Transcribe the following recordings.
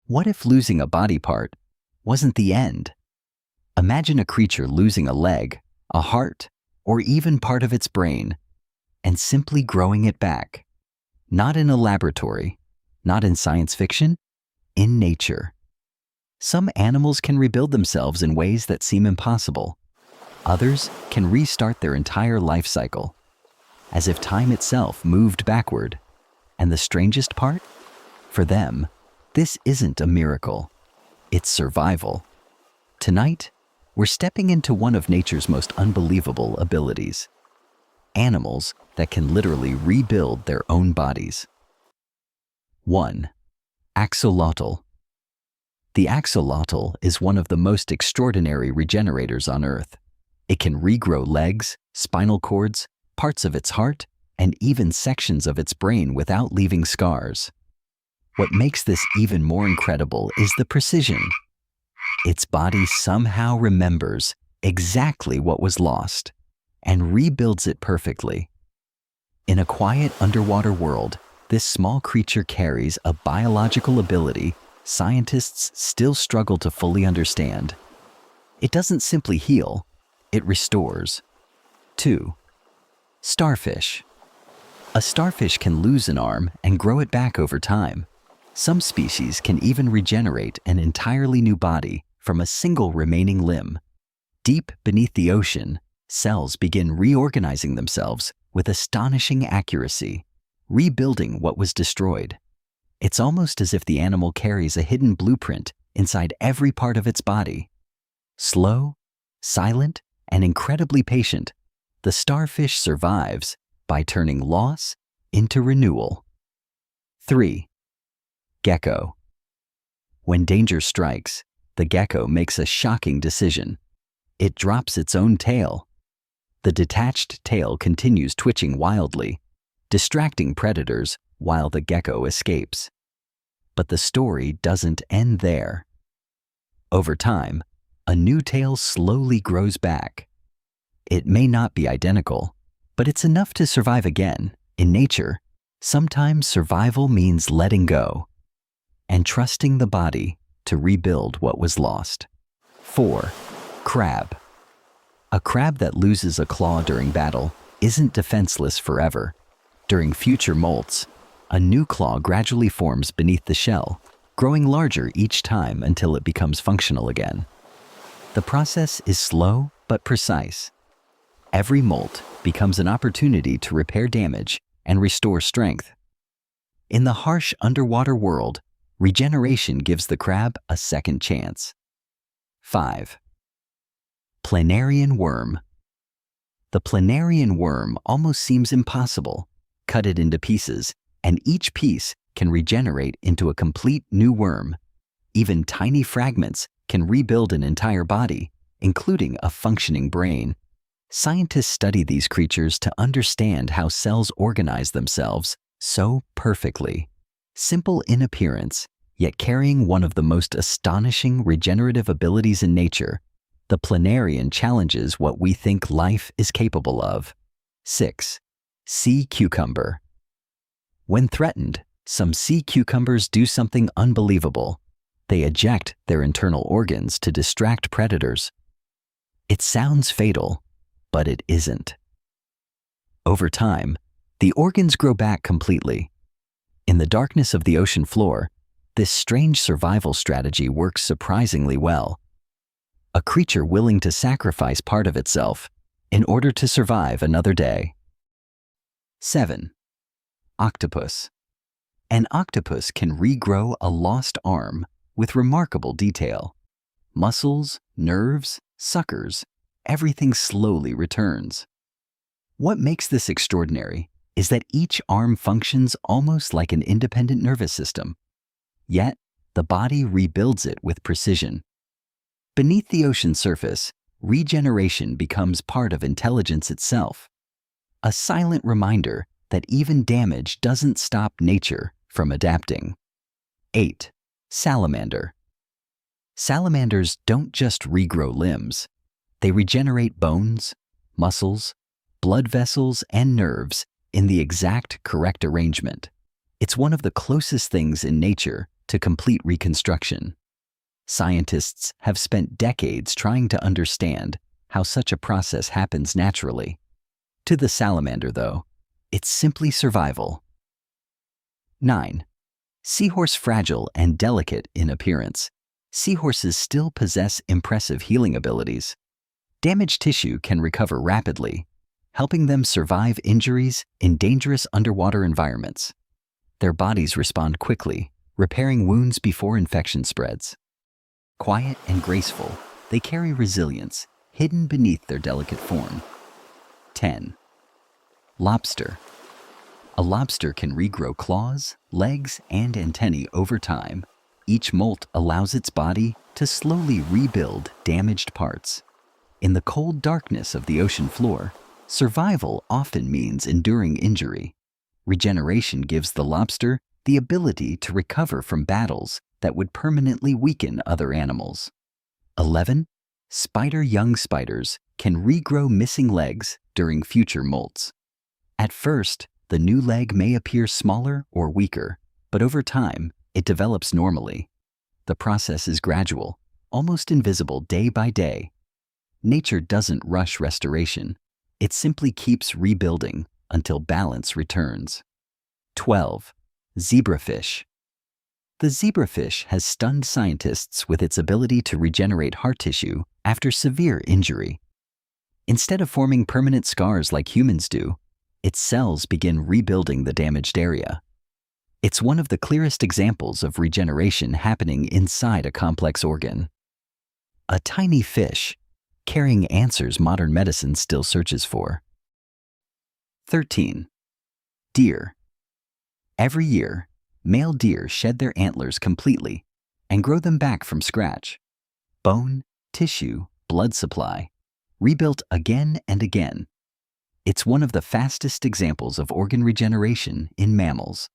What if losing a body part wasn't the end? Imagine a creature losing a leg, a heart, or even part of its brain, and simply growing it back. Not in a laboratory, not in science fiction, in nature. Some animals can rebuild themselves in ways that seem impossible. Others can restart their entire life cycle, as if time itself moved backward. And the strangest part? For them, this isn't a miracle. It's survival. Tonight, we're stepping into one of nature's most unbelievable abilities. Animals that can literally rebuild their own bodies. 1. Axolotl. The axolotl is one of the most extraordinary regenerators on Earth. It can regrow legs, spinal cords, parts of its heart, and even sections of its brain without leaving scars. What makes this even more incredible is the precision. Its body somehow remembers exactly what was lost and rebuilds it perfectly. In a quiet underwater world, this small creature carries a biological ability scientists still struggle to fully understand. It doesn't simply heal, it restores. 2. Starfish. A starfish can lose an arm and grow it back over time. Some species can even regenerate an entirely new body from a single remaining limb. Deep beneath the ocean, cells begin reorganizing themselves with astonishing accuracy, rebuilding what was destroyed. It's almost as if the animal carries a hidden blueprint inside every part of its body. Slow, silent, and incredibly patient, the starfish survives by turning loss into renewal. 3. Gecko. When danger strikes, the gecko makes a shocking decision. It drops its own tail. The detached tail continues twitching wildly, distracting predators while the gecko escapes. But the story doesn't end there. Over time, a new tail slowly grows back. It may not be identical, but it's enough to survive again. In nature, sometimes survival means letting go and trusting the body to rebuild what was lost. 4. Crab. A crab that loses a claw during battle isn't defenseless forever. During future molts, a new claw gradually forms beneath the shell, growing larger each time until it becomes functional again. The process is slow but precise. Every molt becomes an opportunity to repair damage and restore strength. In the harsh underwater world, regeneration gives the crab a second chance. 5. Planarian worm. The planarian worm almost seems impossible. Cut it into pieces, and each piece can regenerate into a complete new worm. Even tiny fragments can rebuild an entire body, including a functioning brain. Scientists study these creatures to understand how cells organize themselves so perfectly. Simple in appearance, yet carrying one of the most astonishing regenerative abilities in nature, the planarian challenges what we think life is capable of. 6. Sea cucumber. When threatened, some sea cucumbers do something unbelievable. They eject their internal organs to distract predators. It sounds fatal, but it isn't. Over time, the organs grow back completely. In the darkness of the ocean floor, this strange survival strategy works surprisingly well. A creature willing to sacrifice part of itself in order to survive another day. 7. Octopus. An octopus can regrow a lost arm with remarkable detail. Muscles, nerves, suckers, everything slowly returns. What makes this extraordinary is that each arm functions almost like an independent nervous system. Yet, the body rebuilds it with precision. Beneath the ocean surface, regeneration becomes part of intelligence itself. A silent reminder that even damage doesn't stop nature from adapting. 8. Salamander. Salamanders don't just regrow limbs. They regenerate bones, muscles, blood vessels, and nerves in the exact correct arrangement. It's one of the closest things in nature to complete reconstruction. Scientists have spent decades trying to understand how such a process happens naturally. To the salamander, though, it's simply survival. 9. Seahorse fragile and delicate in appearance. Seahorses still possess impressive healing abilities. Damaged tissue can recover rapidly, helping them survive injuries in dangerous underwater environments. Their bodies respond quickly, repairing wounds before infection spreads. Quiet and graceful, they carry resilience hidden beneath their delicate form. 10. Lobster. A lobster can regrow claws, legs, and antennae over time. Each molt allows its body to slowly rebuild damaged parts. In the cold darkness of the ocean floor, survival often means enduring injury. Regeneration gives the lobster the ability to recover from battles that would permanently weaken other animals. 11. Young spiders can regrow missing legs during future molts. At first, the new leg may appear smaller or weaker, but over time, it develops normally. The process is gradual, almost invisible day by day. Nature doesn't rush restoration. It simply keeps rebuilding until balance returns. 12. Zebrafish. The zebrafish has stunned scientists with its ability to regenerate heart tissue after severe injury. Instead of forming permanent scars like humans do, its cells begin rebuilding the damaged area. It's one of the clearest examples of regeneration happening inside a complex organ. A tiny fish, carrying answers modern medicine still searches for. 13. Deer. Every year, male deer shed their antlers completely and grow them back from scratch. Bone, tissue, blood supply, rebuilt again and again. It's one of the fastest examples of organ regeneration in mammals.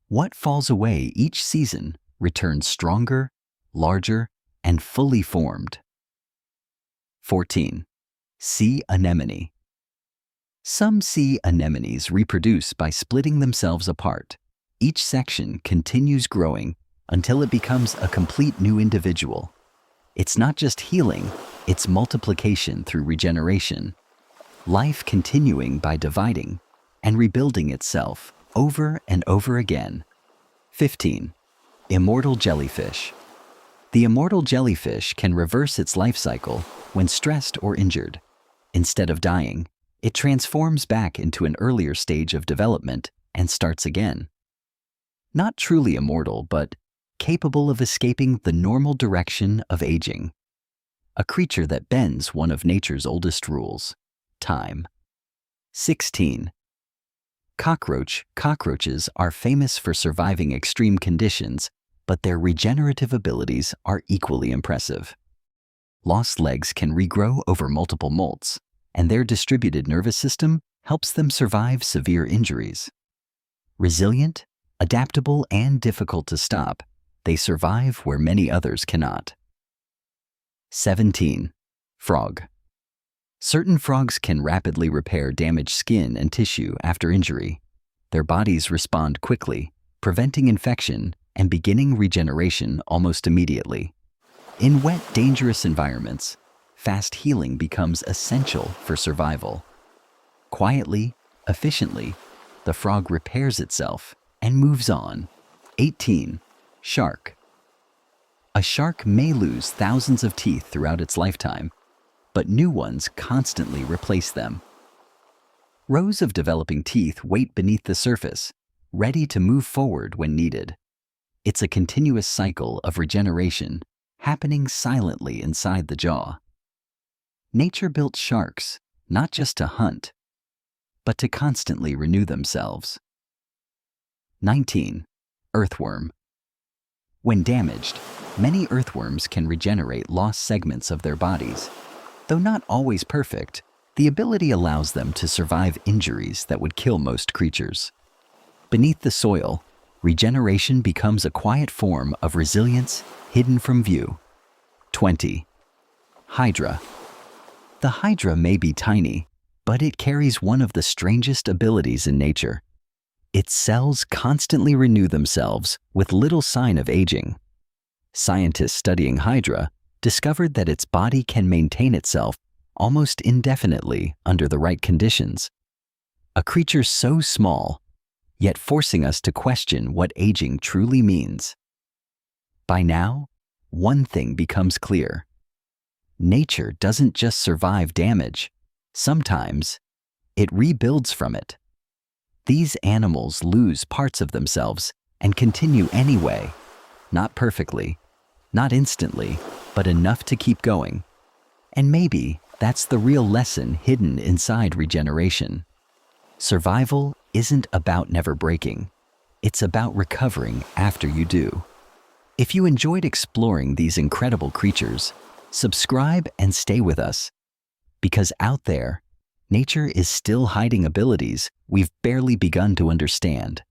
What falls away each season returns stronger, larger, and fully formed. 14. Sea anemone. Some sea anemones reproduce by splitting themselves apart. Each section continues growing until it becomes a complete new individual. It's not just healing, it's multiplication through regeneration. Life continuing by dividing and rebuilding itself over and over again. 15. Immortal jellyfish. The immortal jellyfish can reverse its life cycle when stressed or injured. Instead of dying, it transforms back into an earlier stage of development and starts again. Not truly immortal, but capable of escaping the normal direction of aging. A creature that bends one of nature's oldest rules: time. 16. Cockroaches are famous for surviving extreme conditions, but their regenerative abilities are equally impressive. Lost legs can regrow over multiple molts, and their distributed nervous system helps them survive severe injuries. Resilient, adaptable, and difficult to stop, they survive where many others cannot. 17. Frog. Certain frogs can rapidly repair damaged skin and tissue after injury. Their bodies respond quickly, preventing infection and beginning regeneration almost immediately. In wet, dangerous environments, fast healing becomes essential for survival. Quietly, efficiently, the frog repairs itself and moves on. 18. Shark. A shark may lose thousands of teeth throughout its lifetime, but new ones constantly replace them. Rows of developing teeth wait beneath the surface, ready to move forward when needed. It's a continuous cycle of regeneration happening silently inside the jaw. Nature built sharks not just to hunt, but to constantly renew themselves. 19. Earthworm. When damaged, many earthworms can regenerate lost segments of their bodies. Though not always perfect, the ability allows them to survive injuries that would kill most creatures. Beneath the soil, regeneration becomes a quiet form of resilience hidden from view. 20. Hydra. The hydra may be tiny, but it carries one of the strangest abilities in nature. Its cells constantly renew themselves with little sign of aging. Scientists studying Hydra discovered that its body can maintain itself almost indefinitely under the right conditions. A creature so small, yet forcing us to question what aging truly means. By now, one thing becomes clear. Nature doesn't just survive damage. Sometimes, it rebuilds from it. These animals lose parts of themselves and continue anyway, not perfectly, not instantly, but enough to keep going. And maybe that's the real lesson hidden inside regeneration. Survival isn't about never breaking. It's about recovering after you do. If you enjoyed exploring these incredible creatures, subscribe and stay with us. Because out there, nature is still hiding abilities we've barely begun to understand.